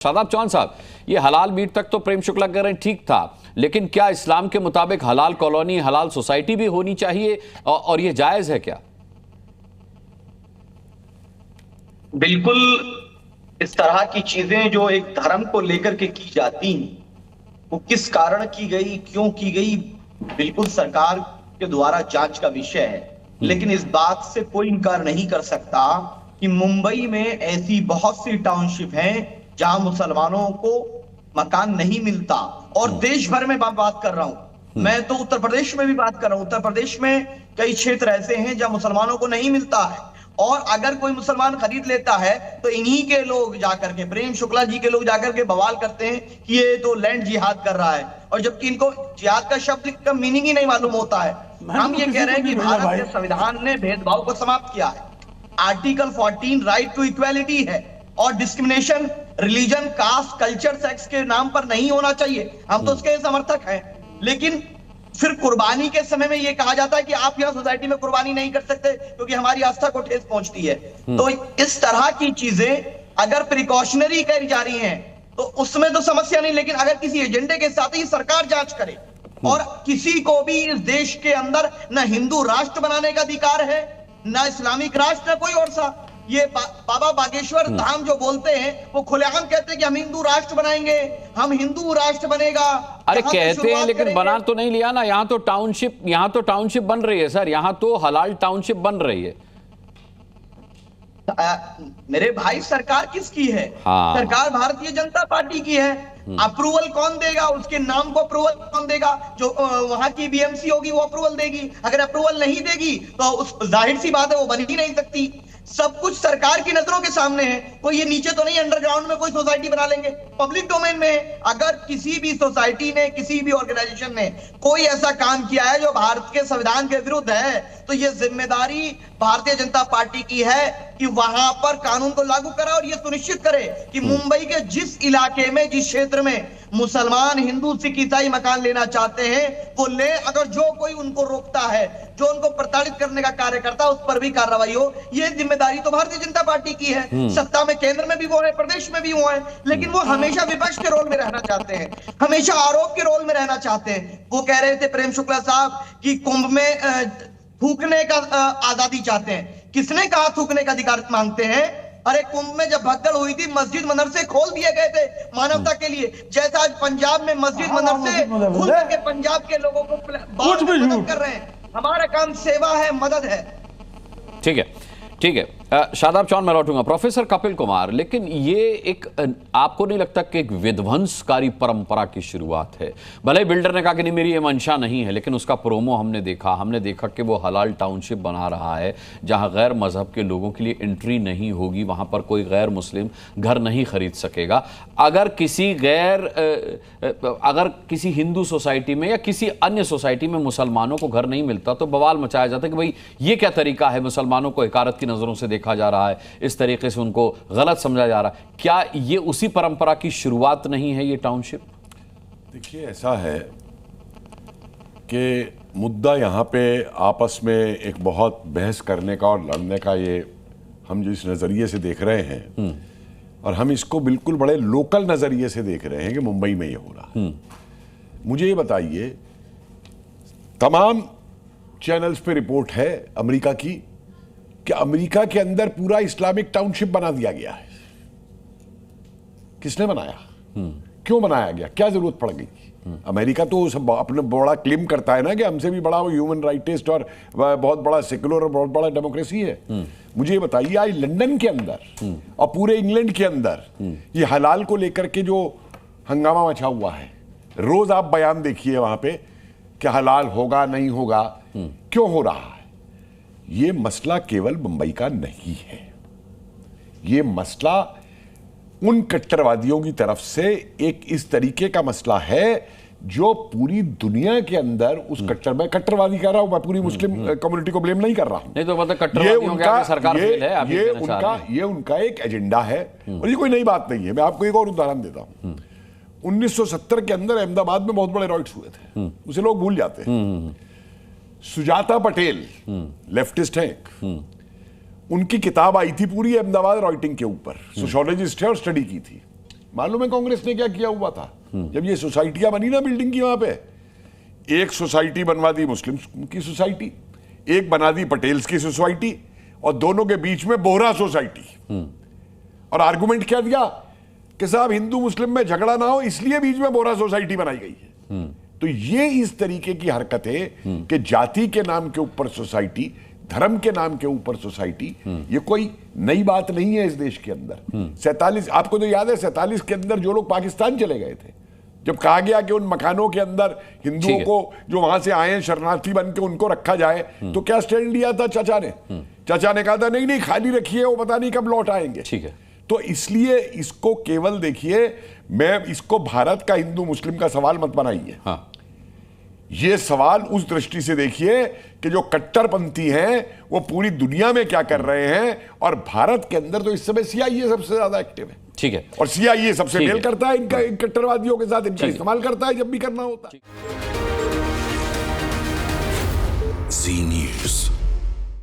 शादाब चौहान साहब, ये हलाल मीट तक तो प्रेम शुक्ला कह रहे हैं ठीक था, लेकिन क्या इस्लाम के मुताबिक हलाल कॉलोनी, हलाल सोसाइटी भी होनी चाहिए और ये जायज है क्या? बिल्कुल। इस तरह की चीजें जो एक धर्म को लेकर के की जाती वो किस कारण की गई, क्यों की गई, बिल्कुल सरकार के द्वारा जांच का विषय है। लेकिन इस बात से कोई इनकार नहीं कर सकता कि मुंबई में ऐसी बहुत सी टाउनशिप हैं जहां मुसलमानों को मकान नहीं मिलता। और देश भर में बात कर रहा हूं, मैं तो उत्तर प्रदेश में भी बात कर रहा हूं। उत्तर प्रदेश में कई क्षेत्र ऐसे हैं जहां मुसलमानों को नहीं मिलता है, और अगर कोई मुसलमान खरीद लेता है तो इन्हीं के लोग जाकर के, प्रेम शुक्ला जी के लोग जाकर के बवाल करते हैं कि ये तो लैंड जिहाद कर रहा है, और जबकि इनको जिहाद का शब्द का मीनिंग ही नहीं मालूम होता है। हम ये कह रहे हैं कि भारत के संविधान ने भेदभाव को समाप्त किया है। आर्टिकल 14 राइट टू इक्वालिटी है, और discrimination religion, caste, culture, sex के नाम पर नहीं होना चाहिए। हम तो उसके समर्थक हैं। लेकिन फिर कुर्बानी के समय में यह कहा जाता है कि आप यहां सोसाइटी में कुर्बानी नहीं कर सकते क्योंकि हमारी आस्था को ठेस पहुंचती है। तो इस तरह की चीजें अगर प्रिकॉशनरी करी जा रही हैं तो उसमें तो समस्या नहीं, लेकिन अगर किसी एजेंडे के साथ ही सरकार जांच करे, और किसी को भी इस देश के अंदर न हिंदू राष्ट्र बनाने का अधिकार है, न इस्लामिक राष्ट्र, न कोई और सा। ये बाबा बागेश्वर धाम जो बोलते हैं वो खुलेआम कहते हैं कि हम हिंदू राष्ट्र बनाएंगे, हम हिंदू राष्ट्र बनेगा। अरे कहते हैं, लेकिन बना तो नहीं लिया ना। यहाँ तो टाउनशिप बन रही है सर, यहाँ तो हलाल टाउनशिप बन रही है। मेरे भाई, सरकार किसकी है? हाँ। सरकार भारतीय जनता पार्टी की है। अप्रूवल कौन देगा? उसके नाम को अप्रूवल कौन देगा? जो वहां की बीएमसी होगी वो अप्रूवल देगी। अगर अप्रूवल नहीं देगी तो उस जाहिर सी बात है वो बन ही नहीं सकती। सब कुछ सरकार की नजरों के सामने है। कोई ये नीचे तो नहीं अंडरग्राउंड में कोई सोसाइटी बना लेंगे, पब्लिक डोमेन में है। अगर किसी भी सोसाइटी ने, किसी भी ऑर्गेनाइजेशन ने कोई ऐसा काम किया है जो भारत के संविधान के विरुद्ध है, तो ये जिम्मेदारी भारतीय जनता पार्टी की है कि वहां पर कानून को लागू करे और ये सुनिश्चित करे कि मुंबई के जिस इलाके में, जिस क्षेत्र में मुसलमान, हिंदू, सिख, ईसाई मकान लेना चाहते हैं वो ले। अगर जो कोई उनको रोकता है, जो उनको प्रताड़ित करने का कार्य करता है, उस पर भी कार्रवाई हो। ये जिम्मेदारी तो भारतीय जनता पार्टी की है। सत्ता में केंद्र में भी वो है, प्रदेश में भी वो है, लेकिन वो हमेशा विपक्ष के रोल में रहना चाहते हैं, हमेशा आरोप के रोल में रहना चाहते हैं। वो कह रहे थे प्रेम शुक्ला साहब कि कुंभ में थूकने का आजादी चाहते हैं। किसने कहा थूकने का अधिकार मांगते हैं? अरे कुंभ में जब भगदड़ हुई थी, मस्जिद मदरसे खोल दिए गए थे मानवता के लिए। जैसा आज पंजाब में मस्जिद मदरसे खुल करके पंजाब के लोगों को मदद कर रहे हैं। हमारा काम सेवा है, मदद है। ठीक है, ठीक है। शादाब चौहान मैं लौटूंगा। प्रोफेसर कपिल कुमार, लेकिन ये एक, आपको नहीं लगता कि एक विध्वंसकारी परंपरा की शुरुआत है? भले बिल्डर ने कहा कि नहीं मेरी ये मंशा नहीं है, लेकिन उसका प्रोमो हमने देखा कि वो हलाल टाउनशिप बना रहा है जहां गैर मजहब के लोगों के लिए एंट्री नहीं होगी, वहां पर कोई गैर मुस्लिम घर नहीं खरीद सकेगा। अगर किसी हिंदू सोसाइटी में या किसी अन्य सोसाइटी में मुसलमानों को घर नहीं मिलता तो बवाल मचाया जाता है कि भाई ये क्या तरीका है, मुसलमानों को हिकारत की नजरों से देखा जा रहा है, इस तरीके से उनको गलत समझा जा रहा है। क्या ये उसी परंपरा की शुरुआत नहीं है ये टाउनशिप? देखिए, ऐसा है कि मुद्दा यहाँ पे आपस में एक बहुत बहस करने का और लड़ने का, ये हम जिस नज़रिए से देख रहे हैं, और हम इसको बिल्कुल बड़े लोकल नज़रिए से देख रहे हैं कि मुंबई में ये हो रहा है। मुझे ये बताइए, तमाम चैनल्स पे रिपोर्ट है अमेरिका की कि अमेरिका के अंदर पूरा इस्लामिक टाउनशिप बना दिया गया है। किसने बनाया? क्यों बनाया गया? क्या जरूरत पड़ गई? अमेरिका तो सब अपने बड़ा क्लेम करता है ना कि हमसे भी बड़ा ह्यूमन राइटिस्ट और बहुत बड़ा सेकुलर और बहुत बड़ा डेमोक्रेसी है। मुझे ये बताइए, आज लंदन के अंदर और पूरे इंग्लैंड के अंदर ये हलाल को लेकर के जो हंगामा मचा हुआ है, रोज आप बयान देखिए वहां पे कि हलाल होगा नहीं होगा। क्यों हो रहा है? ये मसला केवल मुंबई का नहीं है, ये मसला उन कट्टरवादियों की तरफ से एक इस तरीके का मसला है जो पूरी दुनिया के अंदर उस कट्टरवादी कह रहा हूं मैं, पूरी मुस्लिम कम्युनिटी को ब्लेम नहीं कर रहा हूं। नहीं तो मतलब कट्टरवादियों के सरकार फेल है, ये उनका एक एजेंडा है, और ये कोई नई बात नहीं है। मैं आपको एक और उदाहरण देता हूं। 1970 के अंदर अहमदाबाद में बहुत बड़े रॉयट्स हुए थे, उसे लोग भूल जाते हैं। सुजाता पटेल लेफ्टिस्ट हैं, उनकी किताब आई थी पूरी अहमदाबाद राइटिंग के ऊपर, सोशियोलॉजिस्ट है और स्टडी की थी। मालूम है कांग्रेस ने क्या किया हुआ था? जब ये सोसाइटियां बनी ना बिल्डिंग की, वहां पे एक सोसाइटी बनवा दी मुस्लिम की सोसाइटी, एक बना दी पटेल्स की सोसाइटी, और दोनों के बीच में बोहरा सोसाइटी। और आर्गुमेंट क्या दिया कि साहब हिंदू मुस्लिम में झगड़ा ना हो, इसलिए बीच में बोहरा सोसाइटी बनाई गई है। तो ये इस तरीके की हरकतें कि जाति के नाम के ऊपर सोसाइटी, धर्म के नाम के ऊपर सोसाइटी, ये कोई नई बात नहीं है इस देश के अंदर। 47, आपको तो याद है 47 के अंदर जो लोग पाकिस्तान चले गए थे, जब कहा गया कि उन मकानों के अंदर हिंदुओं को जो वहां से आए हैं शरणार्थी बन के उनको रखा जाए, तो क्या स्टैंड लिया था चाचा ने? चाचा ने कहा था नहीं नहीं खाली रखिए, वो पता नहीं कब लौट आएंगे। ठीक है। तो इसलिए इसको केवल देखिए, मैं इसको भारत का हिंदू मुस्लिम का सवाल मत बनाइए। हाँ। ये सवाल उस दृष्टि से देखिए कि जो कट्टरपंथी हैं वो पूरी दुनिया में क्या कर रहे हैं, और भारत के अंदर तो इस समय सीआईए सबसे ज्यादा एक्टिव है। ठीक है। और सीआईए सबसे ठीक है। मेल करता है इनका, इन कट्टरवादियों के साथ इनका इस्तेमाल करता है जब भी करना होता है। जी न्यूज़।